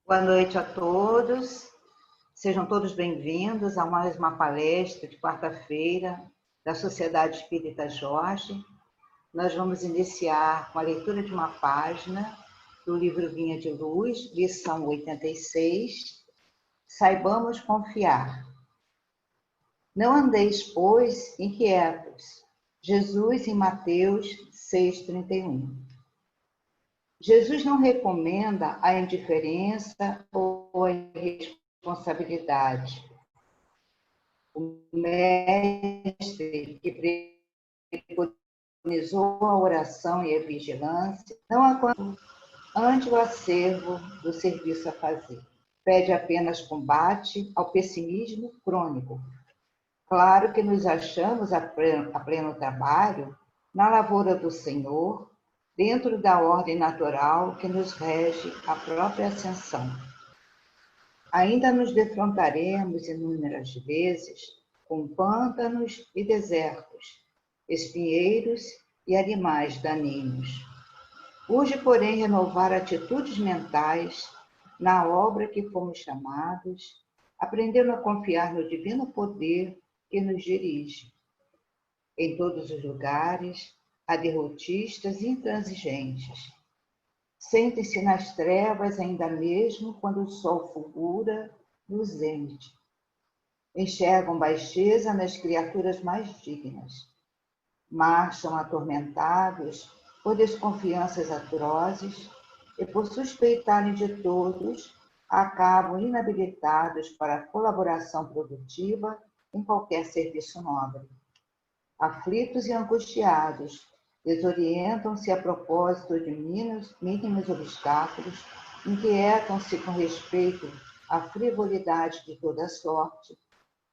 Boa noite a todos. Sejam todos bem-vindos a mais uma palestra de quarta-feira da Sociedade Espírita Jorge. Nós vamos iniciar com a leitura de uma página do livro Vinha de Luz, lição 86. Saibamos confiar. Não andeis, pois, inquietos. Jesus em Mateus 6,31. Jesus não recomenda a indiferença ou a irresponsabilidade. O mestre que preconizou a oração e a vigilância não aconselha ante o acervo do serviço a fazer. Pede apenas combate ao pessimismo crônico. Claro que nos achamos a pleno trabalho na lavoura do Senhor, dentro da ordem natural que nos rege a própria ascensão. Ainda nos defrontaremos inúmeras vezes com pântanos e desertos, espinheiros e animais daninhos. Urge, porém, renovar atitudes mentais na obra que fomos chamados, aprendendo a confiar no divino poder que nos dirige. Em todos os lugares, há derrotistas intransigentes. Sentem-se nas trevas ainda mesmo quando o sol fulgura luzente. Enxergam baixeza nas criaturas mais dignas. Marcham atormentados por desconfianças atrozes e por suspeitarem de todos, acabam inabilitados para a colaboração produtiva em qualquer serviço nobre. Aflitos e angustiados, desorientam-se a propósito de mínimos obstáculos, inquietam-se com respeito à frivolidade de toda sorte,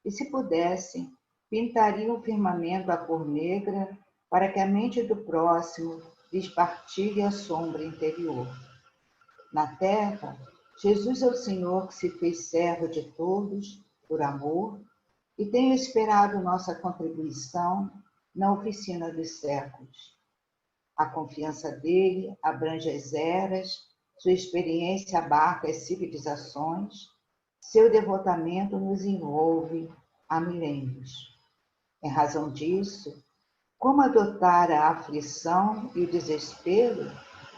e se pudessem, pintariam o firmamento à cor negra para que a mente do próximo lhes partilhe a sombra interior. Na terra, Jesus é o Senhor que se fez servo de todos, por amor, e tenho esperado nossa contribuição na oficina dos séculos. A confiança dele abrange as eras, sua experiência abarca as civilizações, seu devotamento nos envolve há milênios. Em razão disso, como adotar a aflição e o desespero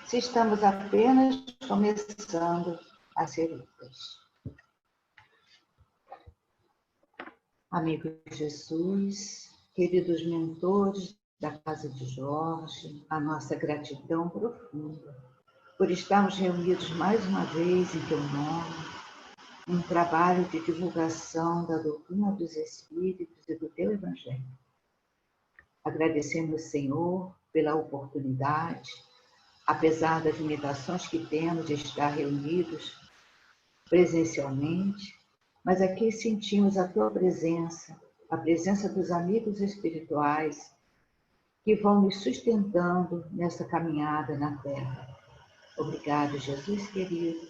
se estamos apenas começando a ser úteis? Amigo Jesus, queridos mentores da Casa de Jorge, a nossa gratidão profunda por estarmos reunidos mais uma vez em teu nome, num trabalho de divulgação da doutrina dos Espíritos e do teu Evangelho. Agradecemos, Senhor, pela oportunidade, apesar das limitações que temos de estar reunidos presencialmente, mas aqui sentimos a tua presença, a presença dos amigos espirituais que vão nos sustentando nessa caminhada na Terra. Obrigado, Jesus querido,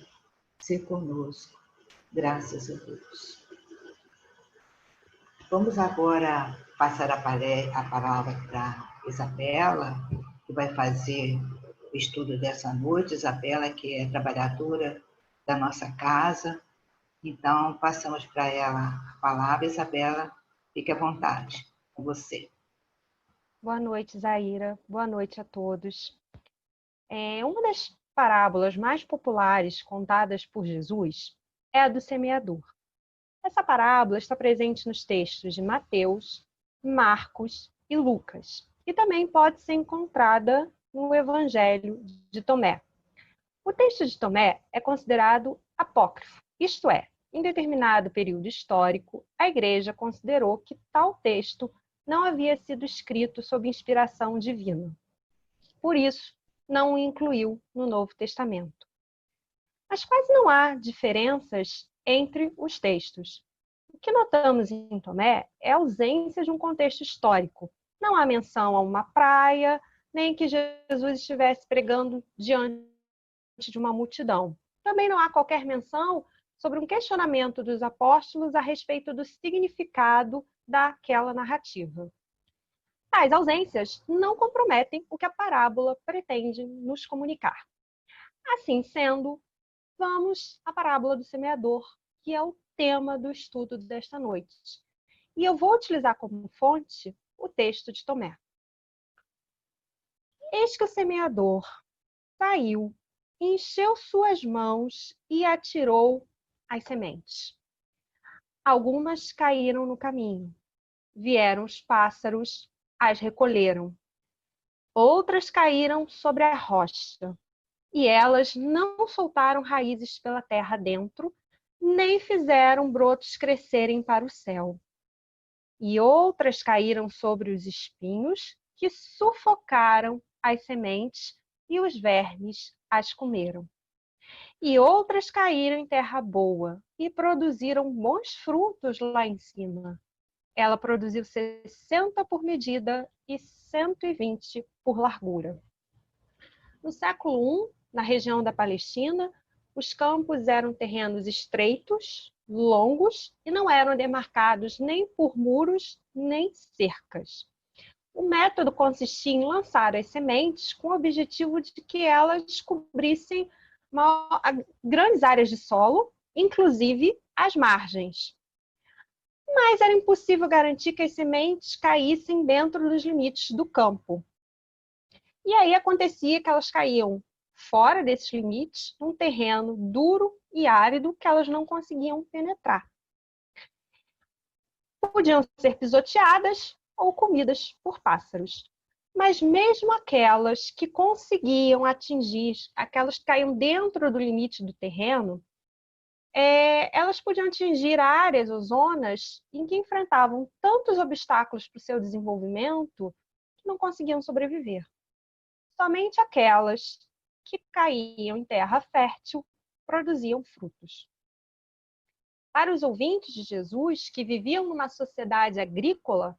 ser conosco. Graças a Deus. Vamos agora passar a palavra para Isabela, que vai fazer o estudo dessa noite. Isabela, que é trabalhadora da nossa casa. Então, passamos para ela a palavra. Isabela, fique à vontade com você. Boa noite, Zaira. Boa noite a todos. Uma das parábolas mais populares contadas por Jesus é a do semeador. Essa parábola está presente nos textos de Mateus, Marcos e Lucas, e também pode ser encontrada no Evangelho de Tomé. O texto de Tomé é considerado apócrifo, isto é, em determinado período histórico, a Igreja considerou que tal texto não havia sido escrito sob inspiração divina. Por isso, não o incluiu no Novo Testamento. Mas quase não há diferenças entre os textos. O que notamos em Tomé é a ausência de um contexto histórico. Não há menção a uma praia, nem que Jesus estivesse pregando diante de uma multidão. Também não há qualquer menção sobre um questionamento dos apóstolos a respeito do significado daquela narrativa. Tais ausências não comprometem o que a parábola pretende nos comunicar. Assim sendo, vamos à parábola do semeador, que é o tema do estudo desta noite. E eu vou utilizar como fonte o texto de Tomé. Eis que o semeador saiu, encheu suas mãos e atirou as sementes. Algumas caíram no caminho. Vieram os pássaros, as recolheram. Outras caíram sobre a rocha, e elas não soltaram raízes pela terra dentro, nem fizeram brotos crescerem para o céu. E outras caíram sobre os espinhos, que sufocaram as sementes, e os vermes as comeram. E outras caíram em terra boa, e produziram bons frutos lá em cima. Ela produziu 60 por medida e 120 por largura. No século I, na região da Palestina, os campos eram terrenos estreitos, longos e não eram demarcados nem por muros nem cercas. O método consistia em lançar as sementes com o objetivo de que elas cobrissem grandes áreas de solo, inclusive as margens. Mas era impossível garantir que as sementes caíssem dentro dos limites do campo. E aí acontecia que elas caíam fora desses limites, num terreno duro e árido que elas não conseguiam penetrar. Podiam ser pisoteadas ou comidas por pássaros. Mas mesmo aquelas que conseguiam atingir, aquelas que caíam dentro do limite do terreno, elas podiam atingir áreas ou zonas em que enfrentavam tantos obstáculos para o seu desenvolvimento que não conseguiam sobreviver. Somente aquelas que caíam em terra fértil produziam frutos. Para os ouvintes de Jesus, que viviam numa sociedade agrícola,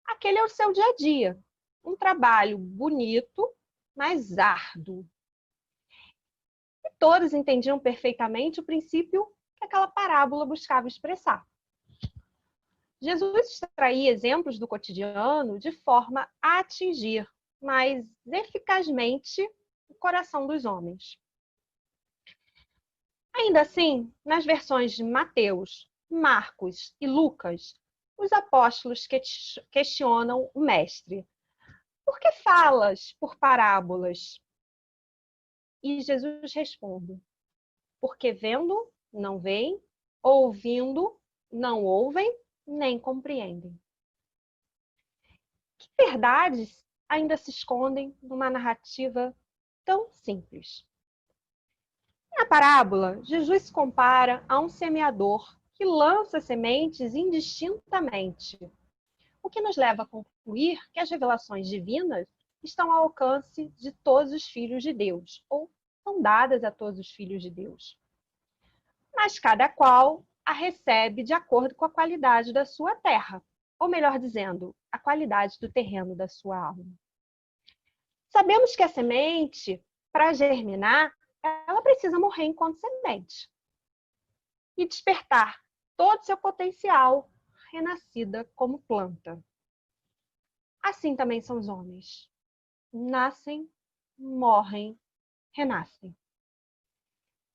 aquele é o seu dia a dia, um trabalho bonito, mas árduo. E todos entendiam perfeitamente o princípio que aquela parábola buscava expressar. Jesus extraía exemplos do cotidiano de forma a atingir mais eficazmente o coração dos homens. Ainda assim, nas versões de Mateus, Marcos e Lucas, os apóstolos questionam o mestre. Por que falas por parábolas? E Jesus responde, porque vendo, não veem, ouvindo, não ouvem, nem compreendem. Que verdades ainda se escondem numa narrativa tão simples? Na parábola, Jesus se compara a um semeador que lança sementes indistintamente, o que nos leva a concluir que as revelações divinas estão ao alcance de todos os filhos de Deus, ou são dadas a todos os filhos de Deus. Mas cada qual a recebe de acordo com a qualidade da sua terra, ou melhor dizendo, a qualidade do terreno da sua alma. Sabemos que a semente, para germinar, ela precisa morrer enquanto semente e despertar todo o seu potencial renascida como planta. Assim também são os homens. Nascem, morrem, renascem.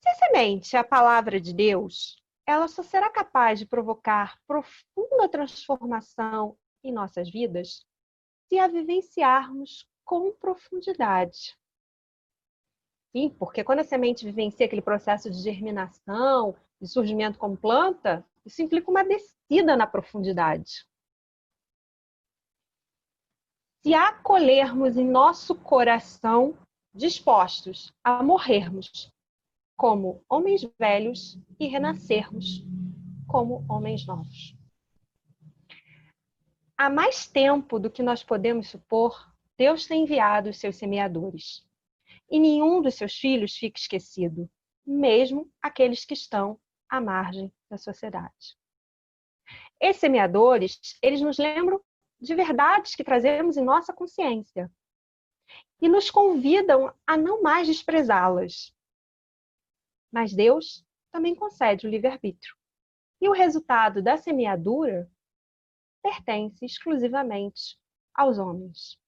Se a semente é a palavra de Deus, ela só será capaz de provocar profunda transformação em nossas vidas se a vivenciarmos com profundidade. Sim, porque quando a semente vivencia aquele processo de germinação, de surgimento como planta, isso implica uma descida na profundidade. Se acolhermos em nosso coração, dispostos a morrermos como homens velhos e renascermos como homens novos. Há mais tempo do que nós podemos supor, Deus tem enviado os seus semeadores. E nenhum dos seus filhos fica esquecido, mesmo aqueles que estão à margem da sociedade. Esses semeadores, eles nos lembram de verdades que trazemos em nossa consciência e nos convidam a não mais desprezá-las. Mas Deus também concede o livre-arbítrio. E o resultado da semeadura pertence exclusivamente aos homens.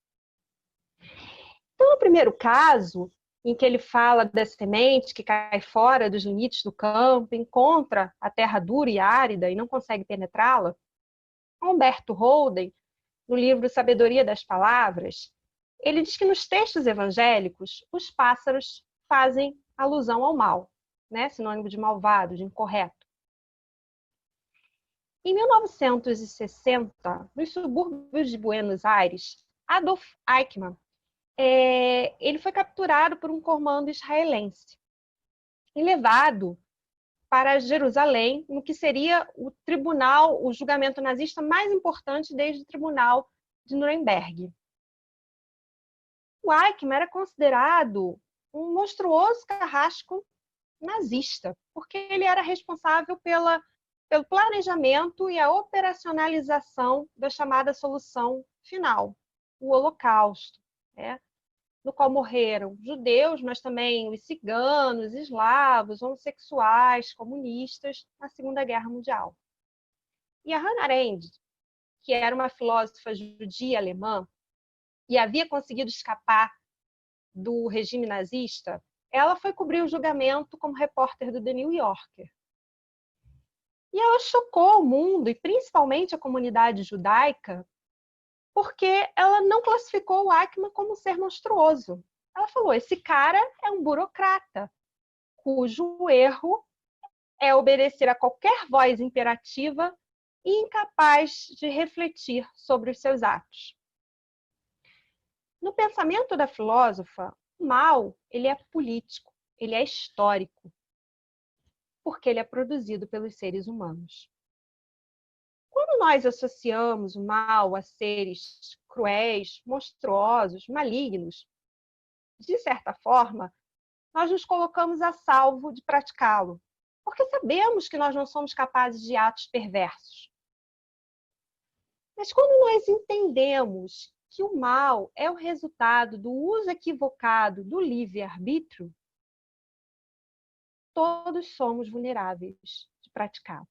Então, no primeiro caso, em que ele fala da semente que cai fora dos limites do campo, encontra a terra dura e árida e não consegue penetrá-la. Humberto Holden, no livro Sabedoria das Palavras, ele diz que nos textos evangélicos os pássaros fazem alusão ao mal, né? Sinônimo de malvado, de incorreto. Em 1960, nos subúrbios de Buenos Aires, Adolf Eichmann ele foi capturado por um comando israelense e levado para Jerusalém, no que seria o tribunal, o julgamento nazista mais importante desde o tribunal de Nuremberg. O Eichmann era considerado um monstruoso carrasco nazista, porque ele era responsável pelo planejamento e a operacionalização da chamada solução final, o Holocausto, né? No qual morreram judeus, mas também os ciganos, eslavos, homossexuais, comunistas, na Segunda Guerra Mundial. E a Hannah Arendt, que era uma filósofa judia alemã e havia conseguido escapar do regime nazista, ela foi cobrir o julgamento como repórter do The New Yorker. E ela chocou o mundo, e principalmente a comunidade judaica, porque ela não classificou o Eichmann como um ser monstruoso. Ela falou, esse cara é um burocrata, cujo erro é obedecer a qualquer voz imperativa e incapaz de refletir sobre os seus atos. No pensamento da filósofa, o mal ele é político, ele é histórico, porque ele é produzido pelos seres humanos. Quando nós associamos o mal a seres cruéis, monstruosos, malignos, de certa forma, nós nos colocamos a salvo de praticá-lo, porque sabemos que nós não somos capazes de atos perversos. Mas quando nós entendemos que o mal é o resultado do uso equivocado do livre-arbítrio, todos somos vulneráveis de praticá-lo.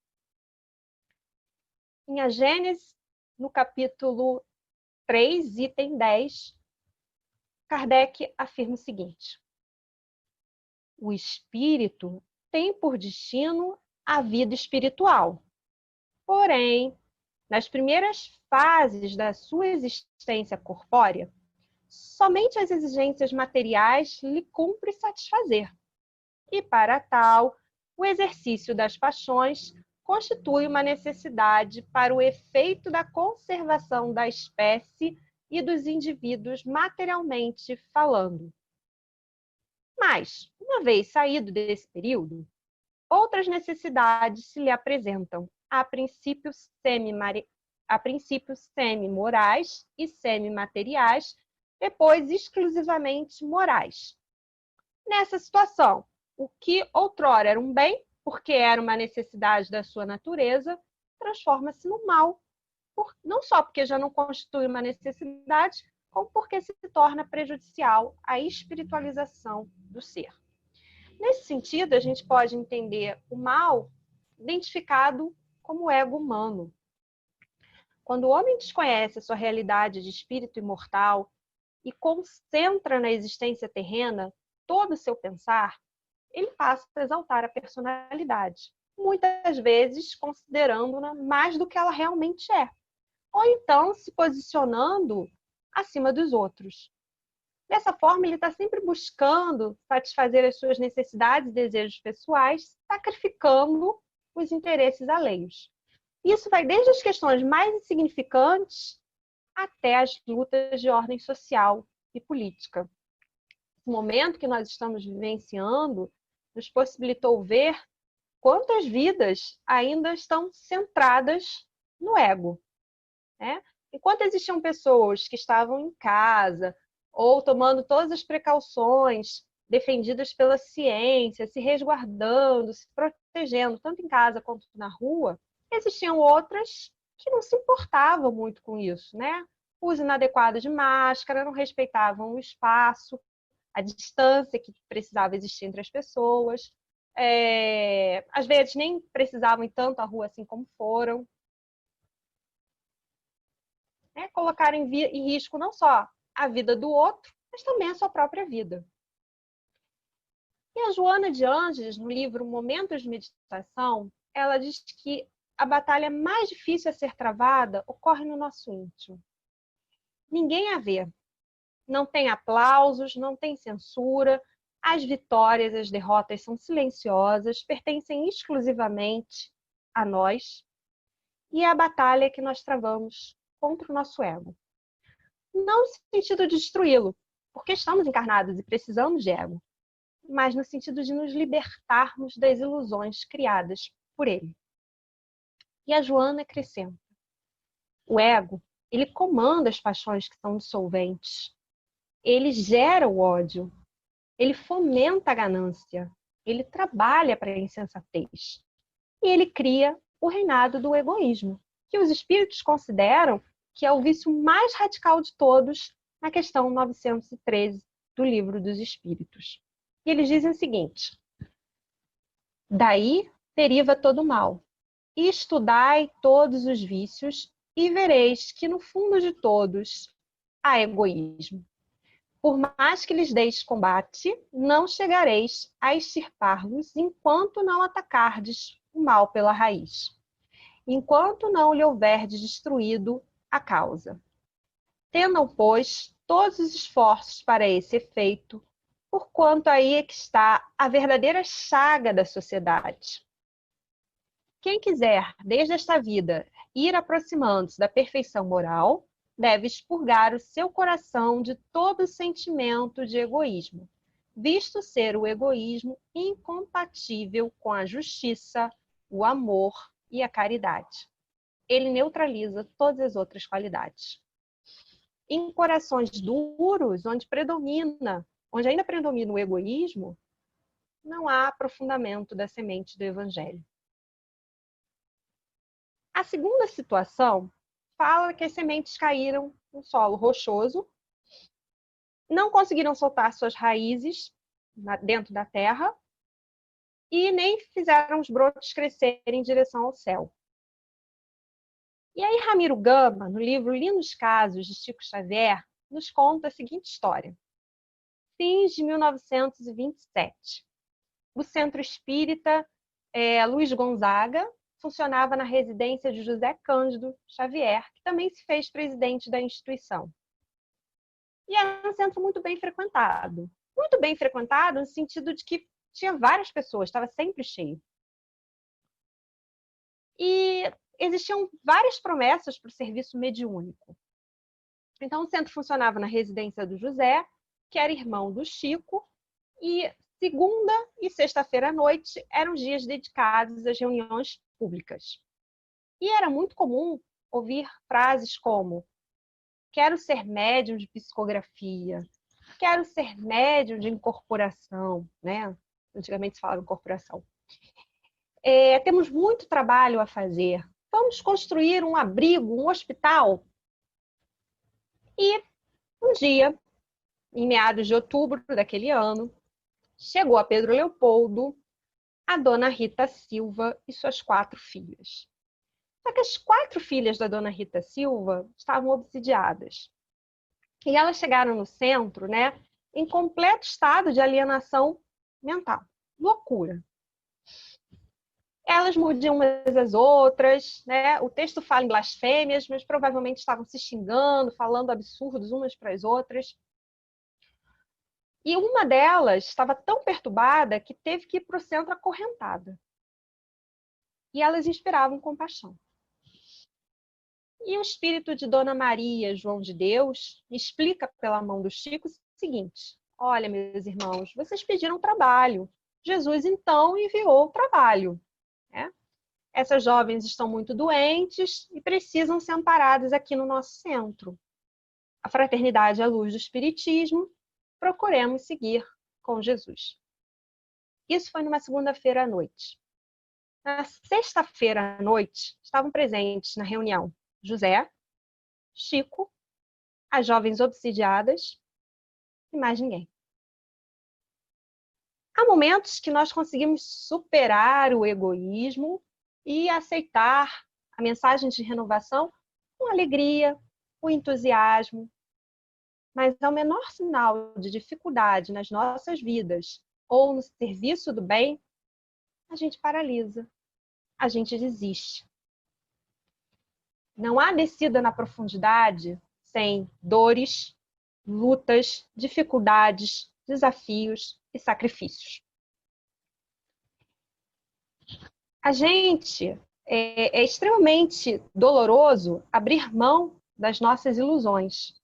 Em A Gênese, no capítulo 3, item 10, Kardec afirma o seguinte: o espírito tem por destino a vida espiritual. Porém, nas primeiras fases da sua existência corpórea, somente as exigências materiais lhe cumpre satisfazer. E, para tal, o exercício das paixões constitui uma necessidade para o efeito da conservação da espécie e dos indivíduos materialmente falando. Mas, uma vez saído desse período, outras necessidades se lhe apresentam, a princípio semi-morais e semi-materiais, depois exclusivamente morais. Nessa situação, o que outrora era um bem, porque era uma necessidade da sua natureza, transforma-se no mal, não só porque já não constitui uma necessidade, como porque se torna prejudicial à espiritualização do ser. Nesse sentido, a gente pode entender o mal identificado como ego humano. Quando o homem desconhece a sua realidade de espírito imortal e concentra na existência terrena todo o seu pensar, ele passa a exaltar a personalidade, muitas vezes considerando-na mais do que ela realmente é, ou então se posicionando acima dos outros. Dessa forma, ele está sempre buscando satisfazer as suas necessidades e desejos pessoais, sacrificando os interesses alheios. Isso vai desde as questões mais insignificantes até as lutas de ordem social e política. O momento que nós estamos vivenciando nos possibilitou ver quantas vidas ainda estão centradas no ego, né? Enquanto existiam pessoas que estavam em casa ou tomando todas as precauções defendidas pela ciência, se resguardando, se protegendo, tanto em casa quanto na rua, existiam outras que não se importavam muito com isso, né? Uso inadequado de máscara, não respeitavam o espaço, a distância que precisava existir entre as pessoas. Às vezes nem precisavam ir tanto à rua assim como foram. Colocar em risco não só a vida do outro, mas também a sua própria vida. E a Joana de Ângeles, no livro Momentos de Meditação, ela diz que a batalha mais difícil a ser travada ocorre no nosso íntimo. Ninguém a vê. Não tem aplausos, não tem censura. As vitórias, as derrotas são silenciosas, pertencem exclusivamente a nós. E é a batalha que nós travamos contra o nosso ego. Não no sentido de destruí-lo, porque estamos encarnados e precisamos de ego, mas no sentido de nos libertarmos das ilusões criadas por ele. E a Joana acrescenta: o ego, ele comanda as paixões que são dissolventes. Ele gera o ódio. Ele fomenta a ganância. Ele trabalha para a insensatez. E ele cria o reinado do egoísmo, que os espíritos consideram que é o vício mais radical de todos, na questão 913 do Livro dos Espíritos. E eles dizem o seguinte: daí deriva todo o mal. E estudai todos os vícios e vereis que no fundo de todos há egoísmo. Por mais que lhes deis combate, não chegareis a extirpar-los enquanto não atacardes o mal pela raiz, enquanto não lhe houverdes destruído a causa. Tendam, pois, todos os esforços para esse efeito, porquanto aí é que está a verdadeira chaga da sociedade. Quem quiser, desde esta vida, ir aproximando-se da perfeição moral, deve expurgar o seu coração de todo sentimento de egoísmo, visto ser o egoísmo incompatível com a justiça, o amor e a caridade. Ele neutraliza todas as outras qualidades. Em corações duros, onde ainda predomina o egoísmo, não há aprofundamento da semente do Evangelho. A segunda situação fala que as sementes caíram no solo rochoso, não conseguiram soltar suas raízes dentro da terra e nem fizeram os brotos crescerem em direção ao céu. E aí Ramiro Gama, no livro Lindos Casos de Chico Xavier, nos conta a seguinte história. Fins de 1927. O Centro Espírita Luiz Gonzaga funcionava na residência de José Cândido Xavier, que também se fez presidente da instituição. E era um centro muito bem frequentado. Muito bem frequentado no sentido de que tinha várias pessoas, estava sempre cheio. E existiam várias promessas para o serviço mediúnico. Então, o centro funcionava na residência do José, que era irmão do Chico, e segunda e sexta-feira à noite eram dias dedicados às reuniões públicas. E era muito comum ouvir frases como: quero ser médium de psicografia, quero ser médium de incorporação, né? Antigamente se falava incorporação. Temos muito trabalho a fazer. Vamos construir um abrigo, um hospital. E um dia, em meados de outubro daquele ano, chegou a Pedro Leopoldo a dona Rita Silva e suas 4 filhas. Só que as 4 filhas da dona Rita Silva estavam obsidiadas. E elas chegaram no centro, né, em completo estado de alienação mental, loucura. Elas mordiam umas às outras, né? O texto fala em blasfêmias, mas provavelmente estavam se xingando, falando absurdos umas para as outras. E uma delas estava tão perturbada que teve que ir para o centro acorrentada. E elas inspiravam compaixão. E o espírito de Dona Maria, João de Deus, explica pela mão do Chico o seguinte: olha, meus irmãos, vocês pediram trabalho. Jesus, então, enviou o trabalho. Né? Essas jovens estão muito doentes e precisam ser amparadas aqui no nosso centro. A fraternidade é a luz do Espiritismo. Procuremos seguir com Jesus. Isso foi numa segunda-feira à noite. Na sexta-feira à noite, estavam presentes na reunião José, Chico, as jovens obsidiadas e mais ninguém. Há momentos que nós conseguimos superar o egoísmo e aceitar a mensagem de renovação com alegria, com entusiasmo. Mas ao menor sinal de dificuldade nas nossas vidas, ou no serviço do bem, a gente paralisa, a gente desiste. Não há descida na profundidade sem dores, lutas, dificuldades, desafios e sacrifícios. A gente é extremamente doloroso abrir mão das nossas ilusões.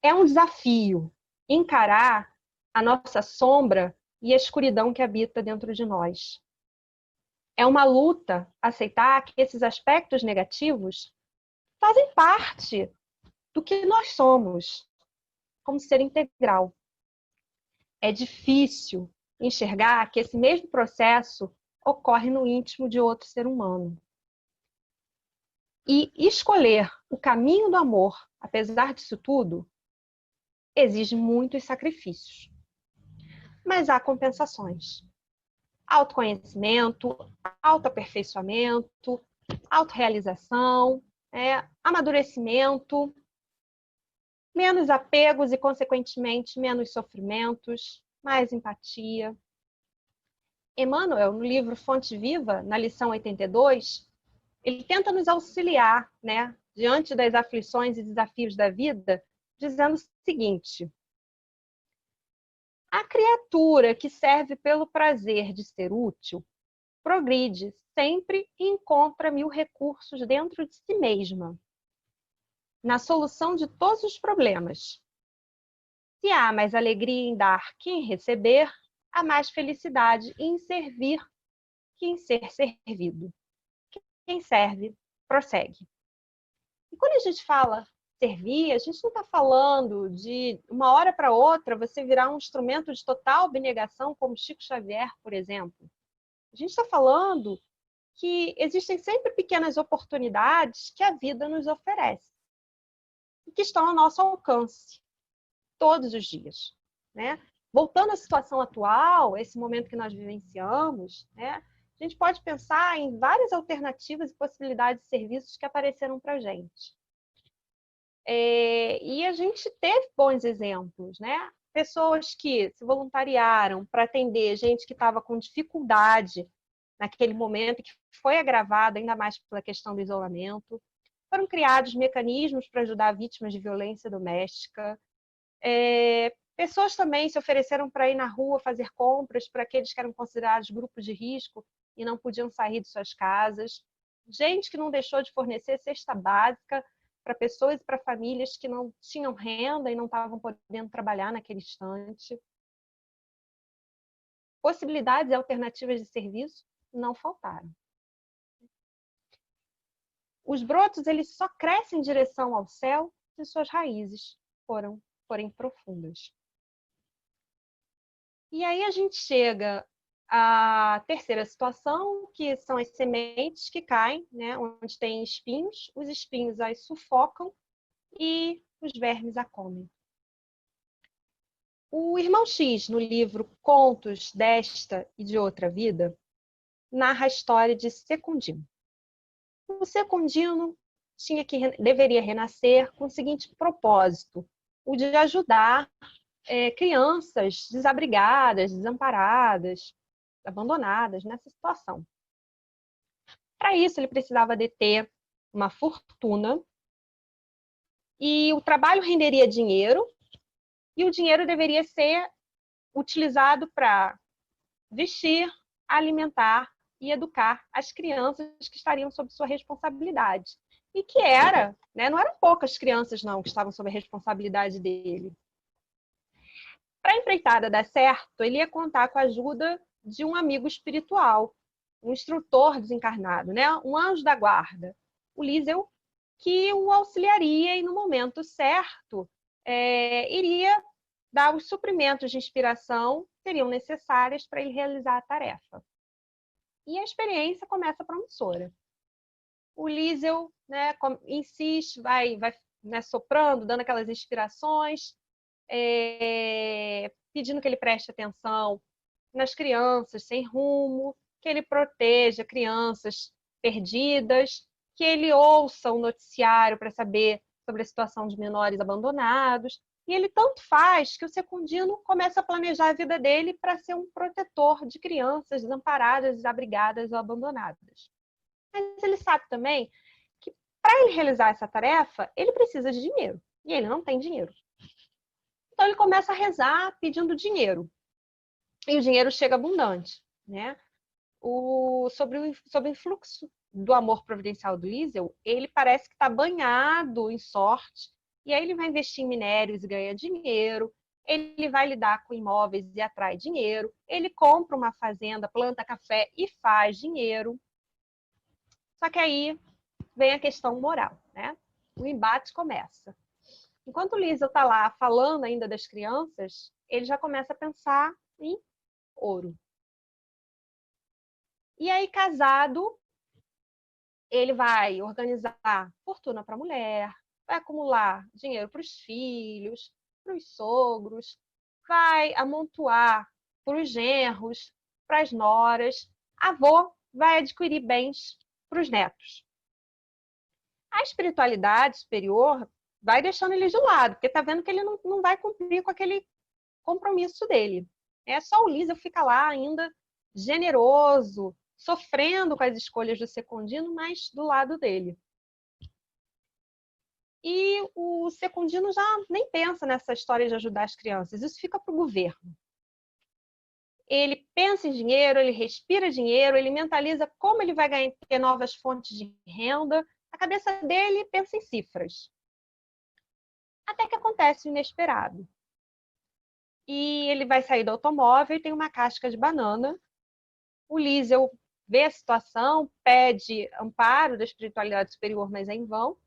É um desafio encarar a nossa sombra e a escuridão que habita dentro de nós. É uma luta aceitar que esses aspectos negativos fazem parte do que nós somos, como ser integral. É difícil enxergar que esse mesmo processo ocorre no íntimo de outro ser humano. E escolher o caminho do amor, apesar disso tudo, exige muitos sacrifícios. Mas há compensações. Autoconhecimento, autoaperfeiçoamento, autorrealização, amadurecimento, menos apegos e, consequentemente, menos sofrimentos, mais empatia. Emmanuel, no livro Fonte Viva, na lição 82, ele tenta nos auxiliar, diante das aflições e desafios da vida, dizendo o seguinte: a criatura que serve pelo prazer de ser útil progride sempre e encontra 1000 recursos dentro de si mesma, na solução de todos os problemas. Se há mais alegria em dar que em receber, há mais felicidade em servir que em ser servido. Quem serve, prossegue. E quando a gente fala servir, a gente não está falando de uma hora para outra você virar um instrumento de total abnegação, como Chico Xavier, por exemplo. A gente está falando que existem sempre pequenas oportunidades que a vida nos oferece e que estão ao nosso alcance todos os dias, Voltando à situação atual, esse momento que nós vivenciamos, a gente pode pensar em várias alternativas e possibilidades de serviços que apareceram para a gente. E a gente teve bons exemplos, Pessoas que se voluntariaram para atender gente que estava com dificuldade naquele momento, que foi agravada ainda mais pela questão do isolamento. Foram criados mecanismos para ajudar vítimas de violência doméstica. Pessoas também se ofereceram para ir na rua fazer compras para aqueles que eram considerados grupos de risco e não podiam sair de suas casas. Gente que não deixou de fornecer cesta básica para pessoas e para famílias que não tinham renda e não estavam podendo trabalhar naquele instante. Possibilidades e alternativas de serviço não faltaram. Os brotos, eles só crescem em direção ao céu se suas raízes forem profundas. E aí a gente chega à terceira situação, que são as sementes que caem, onde tem espinhos. Os espinhos as sufocam e os vermes a comem. O irmão X, no livro Contos desta e de Outra Vida, narra a história de Secundino. O Secundino deveria renascer com o seguinte propósito: o de ajudar crianças desabrigadas, desamparadas, abandonadas nessa situação. Para isso, ele precisava de ter uma fortuna e o trabalho renderia dinheiro e o dinheiro deveria ser utilizado para vestir, alimentar e educar as crianças que estariam sob sua responsabilidade. E que não eram poucas crianças não que estavam sob a responsabilidade dele. Para a empreitada dar certo, ele ia contar com a ajuda de um amigo espiritual, um instrutor desencarnado, um anjo da guarda, o Lísio, que o auxiliaria e, no momento certo, iria dar os suprimentos de inspiração que seriam necessários para ele realizar a tarefa. E a experiência começa promissora. O Lísio insiste, vai soprando, dando aquelas inspirações, pedindo que ele preste atenção nas crianças sem rumo, que ele proteja crianças perdidas, que ele ouça o noticiário para saber sobre a situação de menores abandonados E ele tanto faz que o Secundino começa a planejar a vida dele para ser um protetor de crianças desamparadas, desabrigadas ou abandonadas. Mas ele sabe também que para ele realizar essa tarefa, ele precisa de dinheiro. E ele não tem dinheiro. Então ele começa a rezar pedindo dinheiro. E o dinheiro chega abundante, né? Sobre o influxo do amor providencial do Liesel, ele parece que está banhado em sorte. E aí ele vai investir em minérios e ganha dinheiro. Ele vai lidar com imóveis e atrai dinheiro. Ele compra uma fazenda, planta café e faz dinheiro. Só que aí vem a questão moral, né? O embate começa. Enquanto o Liesel está lá falando ainda das crianças, ele já começa a pensar em ouro. E aí, casado, ele vai organizar fortuna para a mulher, vai acumular dinheiro para os filhos, para os sogros, vai amontoar para os genros, para as noras. Avô vai adquirir bens para os netos. A espiritualidade superior vai deixando ele de lado, porque está vendo que ele não vai cumprir com aquele compromisso dele. É só o Liesel fica lá ainda generoso, sofrendo com as escolhas do Secundino, mas do lado dele. E o Secundino já nem pensa nessa história de ajudar as crianças, isso fica para o governo. Ele pensa em dinheiro, ele respira dinheiro, ele mentaliza como ele vai ter novas fontes de renda, a cabeça dele pensa em cifras. Até que acontece o inesperado. E ele vai sair do automóvel e tem uma casca de banana. O Liesel vê a situação, pede amparo da espiritualidade superior, mas é em vão.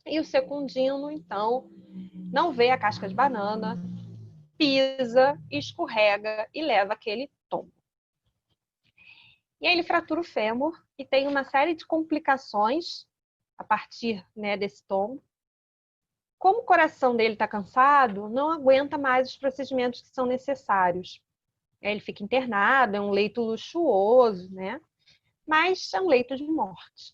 E o Secundino, então, não vê a casca de banana, pisa, escorrega e leva aquele tombo. E aí ele fratura o fêmur e tem uma série de complicações a partir, né, desse tombo. Como o coração dele está cansado, não aguenta mais os procedimentos que são necessários. Ele fica internado, é um leito luxuoso, né? Mas é um leito de morte.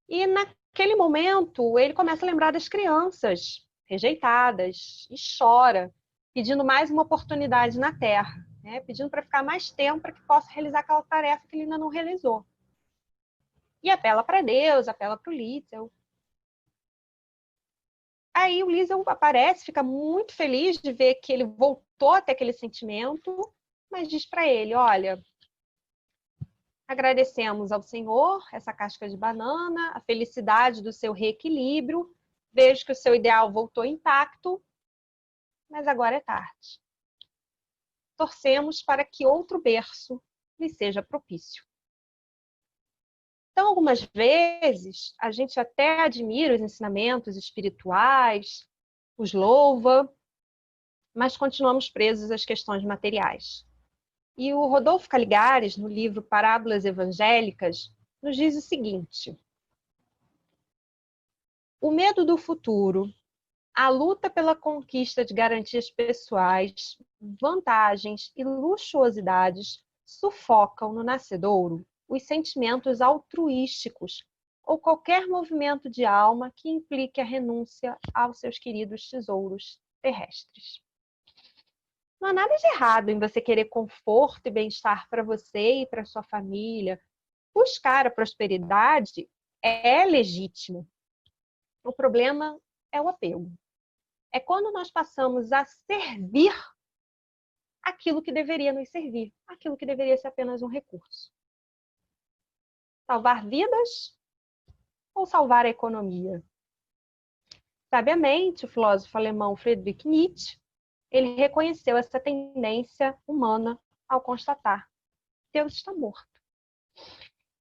E naquele momento, ele começa a lembrar das crianças rejeitadas e chora, pedindo mais uma oportunidade na Terra, né? Pedindo para ficar mais tempo para que possa realizar aquela tarefa que ele ainda não realizou. E apela para Deus, apela para o Liesel. Aí o Liesel aparece, fica muito feliz de ver que ele voltou até aquele sentimento, mas diz para ele, olha, agradecemos ao Senhor essa casca de banana, a felicidade do seu reequilíbrio, vejo que o seu ideal voltou intacto, mas agora é tarde. Torcemos para que outro berço lhe seja propício. Então, algumas vezes, a gente até admira os ensinamentos espirituais, os louva, mas continuamos presos às questões materiais. E o Rodolfo Caligares, no livro Parábolas Evangélicas, nos diz o seguinte: o medo do futuro, a luta pela conquista de garantias pessoais, vantagens e luxuosidades sufocam no nascedouro os sentimentos altruísticos ou qualquer movimento de alma que implique a renúncia aos seus queridos tesouros terrestres. Não há nada de errado em você querer conforto e bem-estar para você e para sua família. Buscar a prosperidade é legítimo. O problema é o apego. É quando nós passamos a servir aquilo que deveria nos servir, aquilo que deveria ser apenas um recurso. Salvar vidas ou salvar a economia? Sabiamente, o filósofo alemão Friedrich Nietzsche, ele reconheceu essa tendência humana ao constatar: Deus está morto.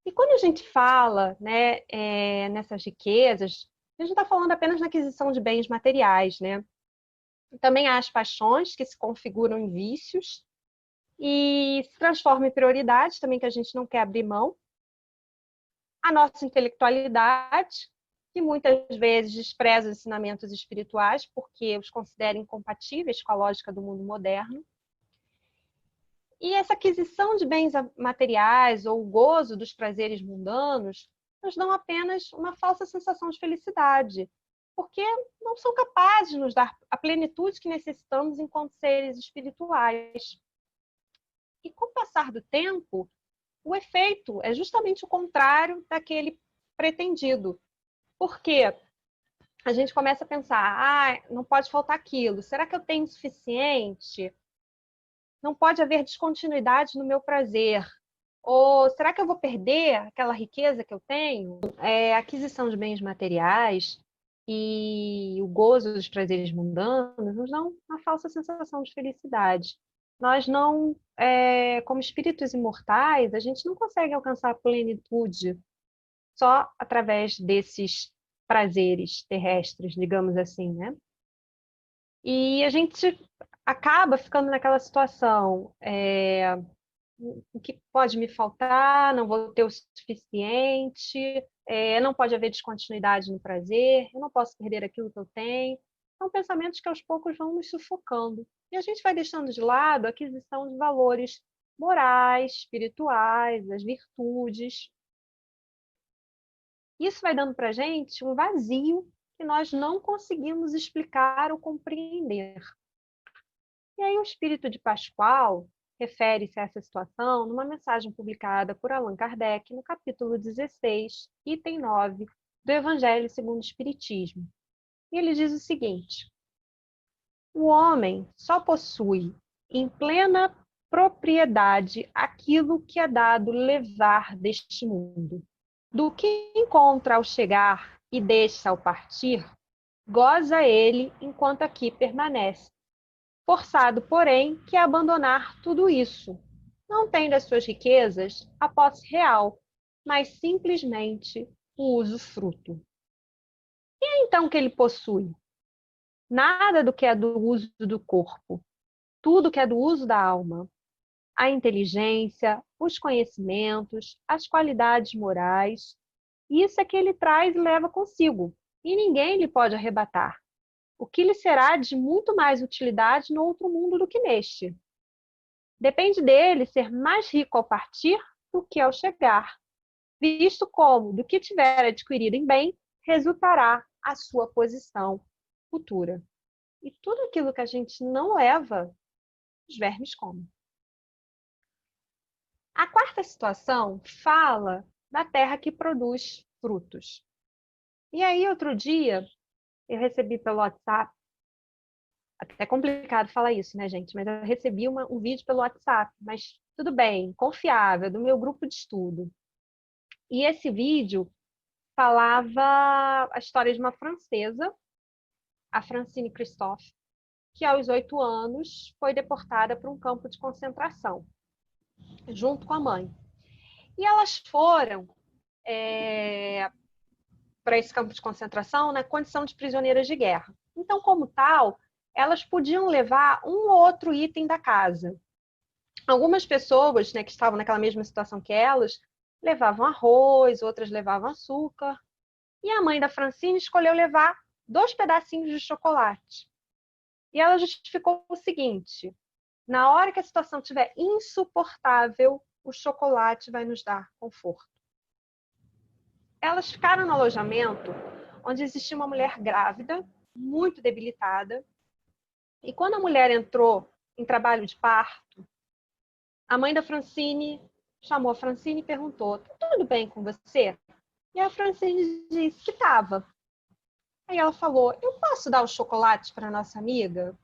E quando a gente fala, né, nessas riquezas, a gente está falando apenas na aquisição de bens materiais, né? Também há as paixões que se configuram em vícios e se transformam em prioridades também que a gente não quer abrir mão. A nossa intelectualidade, que muitas vezes despreza os ensinamentos espirituais porque os considera incompatíveis com a lógica do mundo moderno. E essa aquisição de bens materiais ou o gozo dos prazeres mundanos nos dão apenas uma falsa sensação de felicidade. porque não são capazes de nos dar a plenitude que necessitamos enquanto seres espirituais. E com o passar do tempo, o efeito é justamente o contrário daquele pretendido. Porque a gente começa a pensar, não pode faltar aquilo, será que eu tenho o suficiente? Não pode haver descontinuidade no meu prazer. Ou será que eu vou perder aquela riqueza que eu tenho? A aquisição de bens materiais e o gozo dos prazeres mundanos nos dão uma falsa sensação de felicidade. Nós não, como espíritos imortais, a gente não consegue alcançar a plenitude só através desses prazeres terrestres, digamos assim, né? E a gente acaba ficando naquela situação, o que pode me faltar, não vou ter o suficiente, não pode haver descontinuidade no prazer, eu não posso perder aquilo que eu tenho. São pensamentos que aos poucos vão nos sufocando. E a gente vai deixando de lado a aquisição de valores morais, espirituais, as virtudes. Isso vai dando para a gente um vazio que nós não conseguimos explicar ou compreender. E aí o espírito de Pascoal refere-se a essa situação numa mensagem publicada por Allan Kardec no capítulo 16, item 9, do Evangelho segundo o Espiritismo. E ele diz o seguinte: o homem só possui em plena propriedade aquilo que é dado levar deste mundo. Do que encontra ao chegar e deixa ao partir, goza ele enquanto aqui permanece, forçado, porém, que a abandonar tudo isso, não tem das suas riquezas a posse real, mas simplesmente o usufruto. E é então que ele possui? Nada do que é do uso do corpo, tudo que é do uso da alma, a inteligência, os conhecimentos, as qualidades morais, isso é que ele traz e leva consigo, e ninguém lhe pode arrebatar, o que lhe será de muito mais utilidade no outro mundo do que neste. Depende dele ser mais rico ao partir do que ao chegar, visto como, do que tiver adquirido em bem, resultará a sua posição futura. E tudo aquilo que a gente não leva, os vermes comem. A quarta situação fala da terra que produz frutos. E aí, outro dia, eu recebi pelo WhatsApp, até complicado falar isso, né, gente? Mas eu recebi um vídeo pelo WhatsApp, mas tudo bem, confiável, do meu grupo de estudo. E esse vídeo falava a história de uma francesa, a Francine Christophe, que aos 8 anos foi deportada para um campo de concentração, junto com a mãe. E elas foram para esse campo de concentração na condição de prisioneiras de guerra. Então, como tal, elas podiam levar um ou outro item da casa. Algumas pessoas, né, que estavam naquela mesma situação que elas, levavam arroz, outras levavam açúcar. E a mãe da Francine escolheu levar 2 pedacinhos de chocolate. E ela justificou o seguinte: na hora que a situação estiver insuportável, o chocolate vai nos dar conforto. Elas ficaram no alojamento onde existia uma mulher grávida, muito debilitada. E quando a mulher entrou em trabalho de parto, a mãe da Francine chamou a Francine e perguntou: tá tudo bem com você? E a Francine disse que estava. Aí ela falou: eu posso dar o chocolate para nossa amiga?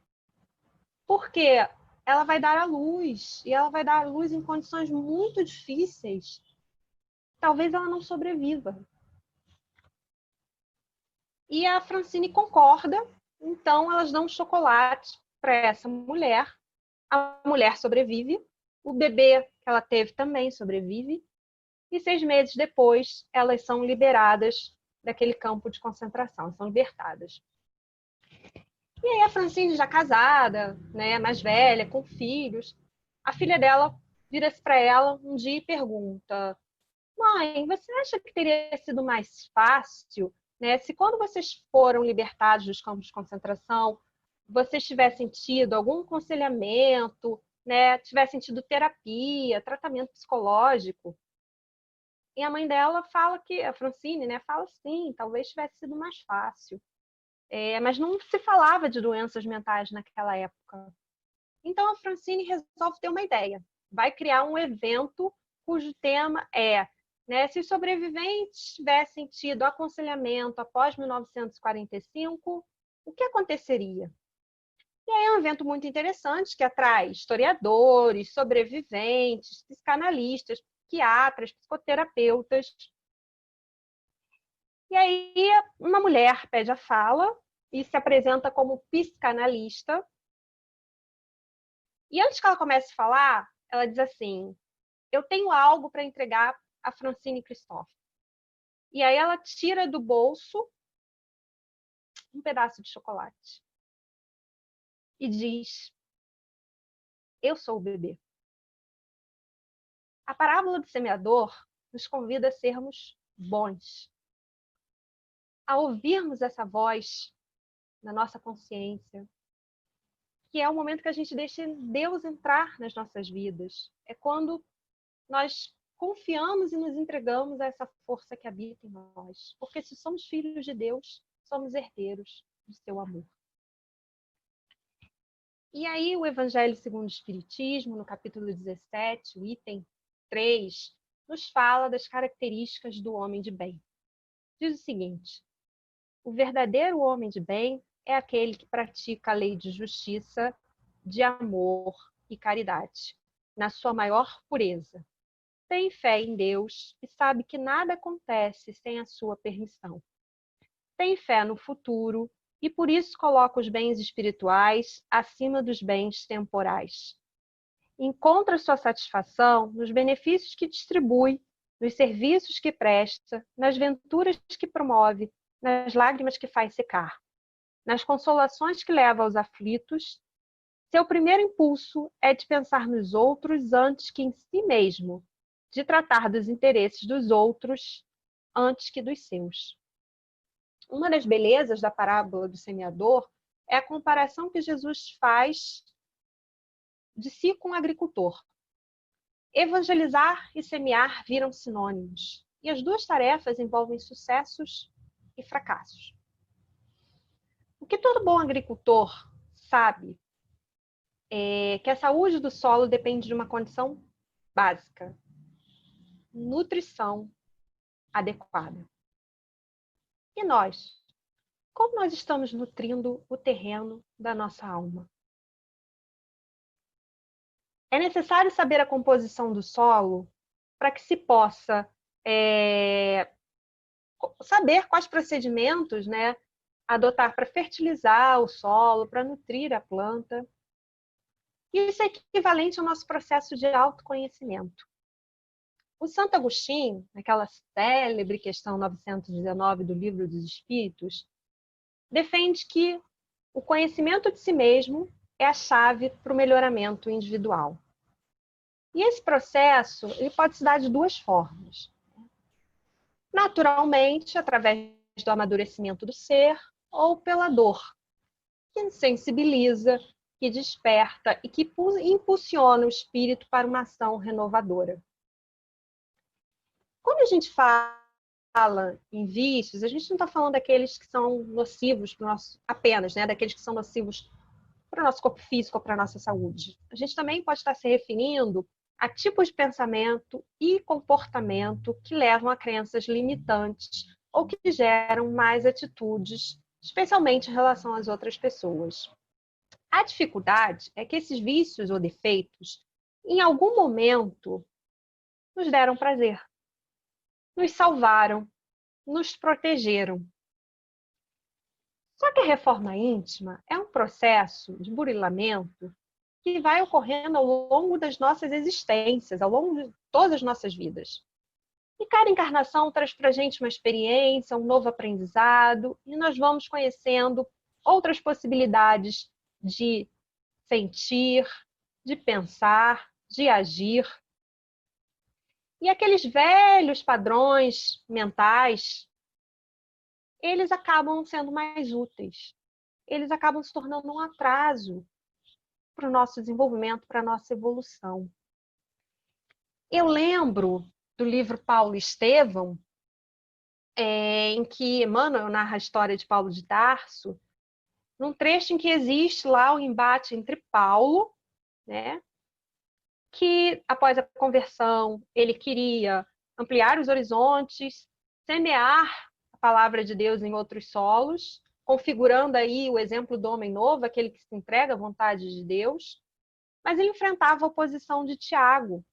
Porque ela vai dar à luz, e ela vai dar à luz em condições muito difíceis. Talvez ela não sobreviva. E a Francine concorda, então elas dão um chocolate para essa mulher. A mulher sobrevive, o bebê que ela teve também sobrevive, e 6 meses depois elas são liberadas daquele campo de concentração, são libertadas. E aí a Francine, já casada, né, mais velha, com filhos, a filha dela vira-se para ela um dia e pergunta: mãe, você acha que teria sido mais fácil, né, se quando vocês foram libertados dos campos de concentração, vocês tivessem tido algum aconselhamento, né, tivessem tido terapia, tratamento psicológico? E a mãe dela fala que, a Francine, né, fala sim, talvez tivesse sido mais fácil. mas não se falava de doenças mentais naquela época. Então, a Francine resolve ter uma ideia. Vai criar um evento cujo tema é, né, se os sobreviventes tivessem tido aconselhamento após 1945, o que aconteceria? E aí é um evento muito interessante que atrai historiadores, sobreviventes, psicanalistas, psiquiatras, psicoterapeutas. E aí uma mulher pede a fala e se apresenta como psicanalista. E antes que ela comece a falar, ela diz assim: eu tenho algo para entregar a Francine Christophe. E aí ela tira do bolso um pedaço de chocolate e diz: eu sou o bebê. A parábola do semeador nos convida a sermos bons. A ouvirmos essa voz na nossa consciência, que é o momento que a gente deixa Deus entrar nas nossas vidas. É quando nós confiamos e nos entregamos a essa força que habita em nós. Porque se somos filhos de Deus, somos herdeiros do seu amor. E aí o Evangelho segundo o Espiritismo, no capítulo 17, o item 3, nos fala das características do homem de bem. Diz o seguinte: o verdadeiro homem de bem é aquele que pratica a lei de justiça, de amor e caridade, na sua maior pureza. Tem fé em Deus e sabe que nada acontece sem a sua permissão. Tem fé no futuro e por isso coloca os bens espirituais acima dos bens temporais. Encontra sua satisfação nos benefícios que distribui, nos serviços que presta, nas venturas que promove, nas lágrimas que faz secar, nas consolações que leva aos aflitos. Seu primeiro impulso é de pensar nos outros antes que em si mesmo, de tratar dos interesses dos outros antes que dos seus. Uma das belezas da parábola do semeador é a comparação que Jesus faz de si com o agricultor. Evangelizar e semear viram sinônimos, e as duas tarefas envolvem sucessos e fracassos. O que todo bom agricultor sabe é que a saúde do solo depende de uma condição básica: nutrição adequada. E nós? Como nós estamos nutrindo o terreno da nossa alma? É necessário saber a composição do solo para que se possa saber quais procedimentos, né, adotar para fertilizar o solo, para nutrir a planta. Isso é equivalente ao nosso processo de autoconhecimento. O Santo Agostinho, naquela célebre questão 919 do Livro dos Espíritos, defende que o conhecimento de si mesmo é a chave para o melhoramento individual. E esse processo ele pode se dar de duas formas. Naturalmente, através do amadurecimento do ser, ou pela dor, que sensibiliza, que desperta e que impulsiona o espírito para uma ação renovadora. Quando a gente fala em vícios, a gente não está falando daqueles que são nocivos para o nosso, apenas, né? Daqueles que são nocivos para o nosso corpo físico ou para a nossa saúde. A gente também pode estar se referindo a tipos de pensamento e comportamento que levam a crenças limitantes ou que geram mais atitudes, especialmente em relação às outras pessoas. A dificuldade é que esses vícios ou defeitos, em algum momento, nos deram prazer, nos salvaram, nos protegeram. Só que a reforma íntima é um processo de burilamento que vai ocorrendo ao longo das nossas existências, ao longo de todas as nossas vidas. E cada encarnação traz para a gente uma experiência, um novo aprendizado, e nós vamos conhecendo outras possibilidades de sentir, de pensar, de agir. E aqueles velhos padrões mentais, eles acabam sendo mais úteis. Eles acabam se tornando um atraso para o nosso desenvolvimento, para a nossa evolução. Eu lembro do livro Paulo Estevão, em que Emmanuel narra a história de Paulo de Tarso, num trecho em que existe lá o embate entre Paulo, né, que após a conversão ele queria ampliar os horizontes, semear a palavra de Deus em outros solos, configurando aí o exemplo do homem novo, aquele que se entrega à vontade de Deus, mas ele enfrentava a oposição de Tiago,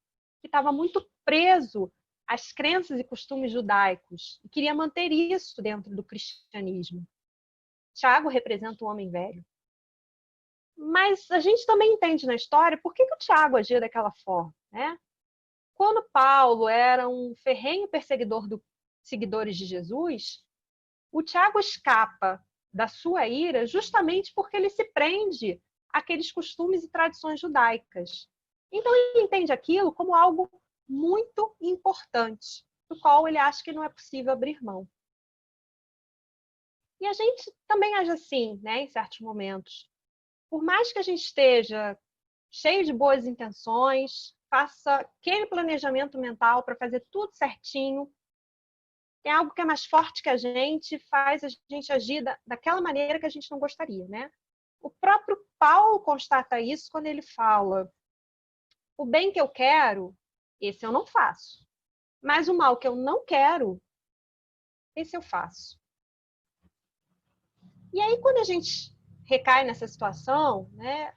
que estava muito preso às crenças e costumes judaicos e queria manter isso dentro do cristianismo. Tiago representa o homem velho. Mas a gente também entende na história por que o Tiago agia daquela forma, né? Quando Paulo era um ferrenho perseguidor dos seguidores de Jesus, o Tiago escapa da sua ira justamente porque ele se prende àqueles costumes e tradições judaicas. Então ele entende aquilo como algo muito importante, do qual ele acha que não é possível abrir mão. E a gente também age assim, né, em certos momentos. Por mais que a gente esteja cheio de boas intenções, faça aquele planejamento mental para fazer tudo certinho, tem algo que é mais forte que a gente, faz a gente agir daquela maneira que a gente não gostaria, né? O próprio Paulo constata isso quando ele fala: o bem que eu quero, esse eu não faço. Mas o mal que eu não quero, esse eu faço. E aí, quando a gente recai nessa situação, né?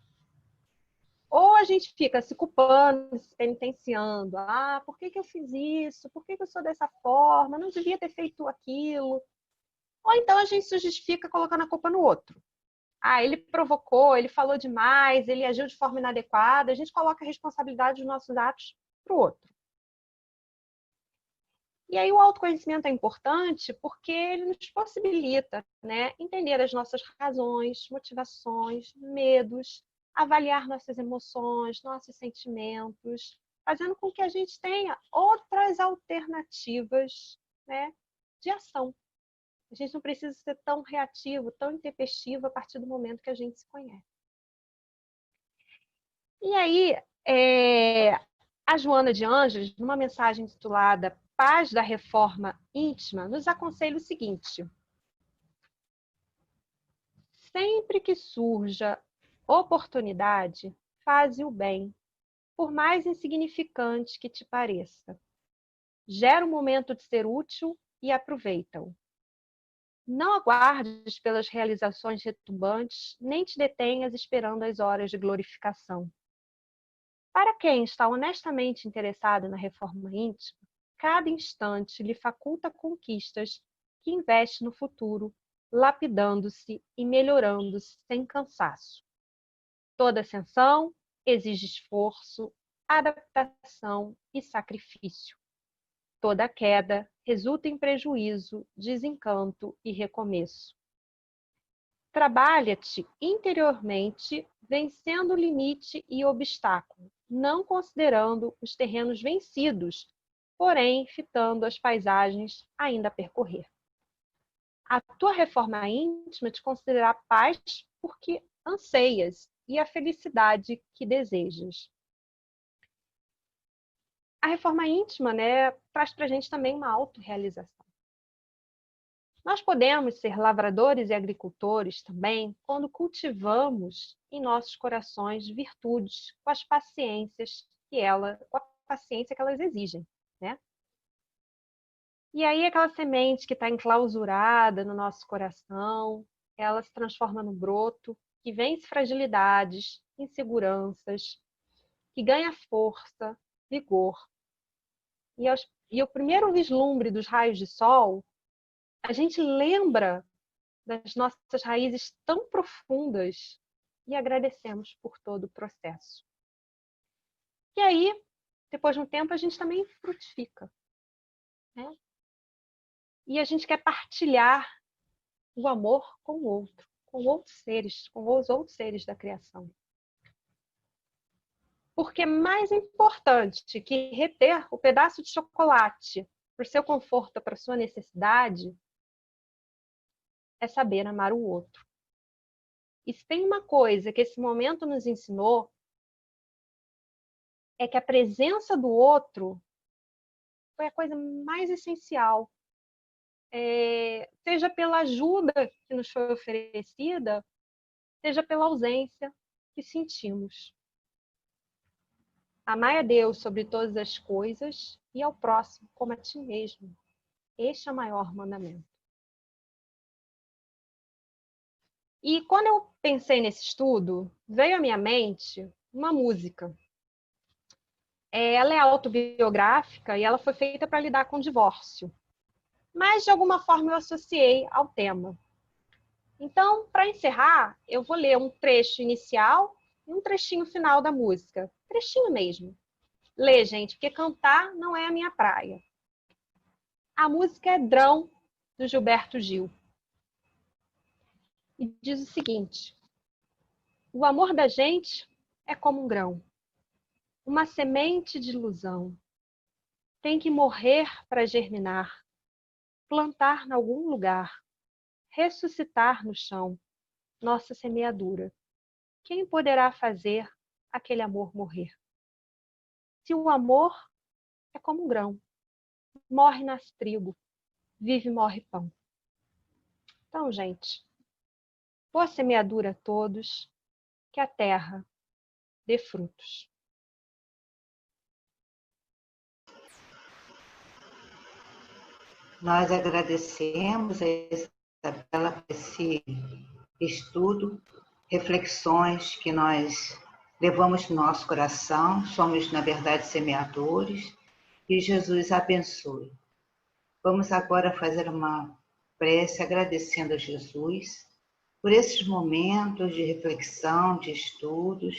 Ou a gente fica se culpando, se penitenciando. Ah, por que eu fiz isso? Por que eu sou dessa forma? Não devia ter feito aquilo. Ou então a gente se justifica colocando a culpa no outro. Ah, ele provocou, ele falou demais, ele agiu de forma inadequada. A gente coloca a responsabilidade dos nossos atos para o outro. E aí o autoconhecimento é importante porque ele nos possibilita, né, entender as nossas razões, motivações, medos, avaliar nossas emoções, nossos sentimentos, fazendo com que a gente tenha outras alternativas, né, de ação. A gente não precisa ser tão reativo, tão intempestivo a partir do momento que a gente se conhece. E aí, a Joana de Ângeles, numa mensagem intitulada Paz da Reforma Íntima, nos aconselha o seguinte: sempre que surja oportunidade, faze o bem, por mais insignificante que te pareça. Gera o momento de ser útil e aproveita-o. Não aguardes pelas realizações retumbantes, nem te detenhas esperando as horas de glorificação. Para quem está honestamente interessado na reforma íntima, cada instante lhe faculta conquistas que investe no futuro, lapidando-se e melhorando-se sem cansaço. Toda ascensão exige esforço, adaptação e sacrifício. Toda queda resulta em prejuízo, desencanto e recomeço. Trabalha-te interiormente, vencendo o limite e obstáculo, não considerando os terrenos vencidos, porém fitando as paisagens ainda a percorrer. A tua reforma íntima te considerará paz porque anseias e a felicidade que desejas. A reforma íntima, né, traz para a gente também uma autorrealização. Nós podemos ser lavradores e agricultores também quando cultivamos em nossos corações virtudes com a paciência que elas exigem, né? E aí aquela semente que está enclausurada no nosso coração, ela se transforma num broto que vence fragilidades, inseguranças, que ganha força, vigor. E o primeiro vislumbre dos raios de sol, a gente lembra das nossas raízes tão profundas e agradecemos por todo o processo. E aí, depois de um tempo, a gente também frutifica, né? E a gente quer partilhar o amor com o outro, com os outros seres da criação. Porque é mais importante que reter o pedaço de chocolate para o seu conforto, para a sua necessidade, é saber amar o outro. E se tem uma coisa que esse momento nos ensinou, é que a presença do outro foi a coisa mais essencial seja pela ajuda que nos foi oferecida, seja pela ausência que sentimos. Amai a Deus sobre todas as coisas e ao próximo como a ti mesmo. Este é o maior mandamento. E quando eu pensei nesse estudo, veio à minha mente uma música. Ela é autobiográfica e ela foi feita para lidar com o divórcio. Mas, de alguma forma, eu associei ao tema. Então, para encerrar, eu vou ler um trecho inicial e um trechinho final da música. Trechinho mesmo. Lê, gente, porque cantar não é a minha praia. A música é Drão, do Gilberto Gil. E diz o seguinte: o amor da gente é como um grão, uma semente de ilusão. Tem que morrer para germinar, plantar em algum lugar, ressuscitar no chão, nossa semeadura. Quem poderá fazer aquele amor morrer? Se o amor é como um grão, morre nas trigo, vive e morre pão. Então, gente, boa semeadura a todos, que a terra dê frutos. Nós agradecemos a Isabela por esse estudo, reflexões que nós levamos no nosso coração, somos, na verdade, semeadores, e Jesus abençoe. Vamos agora fazer uma prece agradecendo a Jesus por esses momentos de reflexão, de estudos,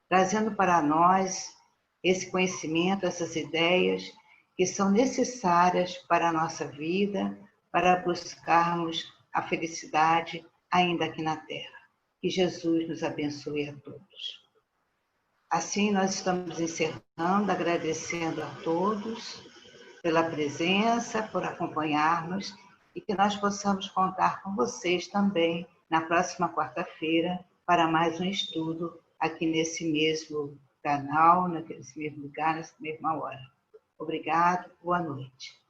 trazendo para nós esse conhecimento, essas ideias que são necessárias para a nossa vida, para buscarmos a felicidade ainda aqui na Terra. Que Jesus nos abençoe a todos. Assim, nós estamos encerrando, agradecendo a todos pela presença, por acompanhar-nos e que nós possamos contar com vocês também na próxima quarta-feira para mais um estudo aqui nesse mesmo canal, nesse mesmo lugar, nessa mesma hora. Obrigado, boa noite.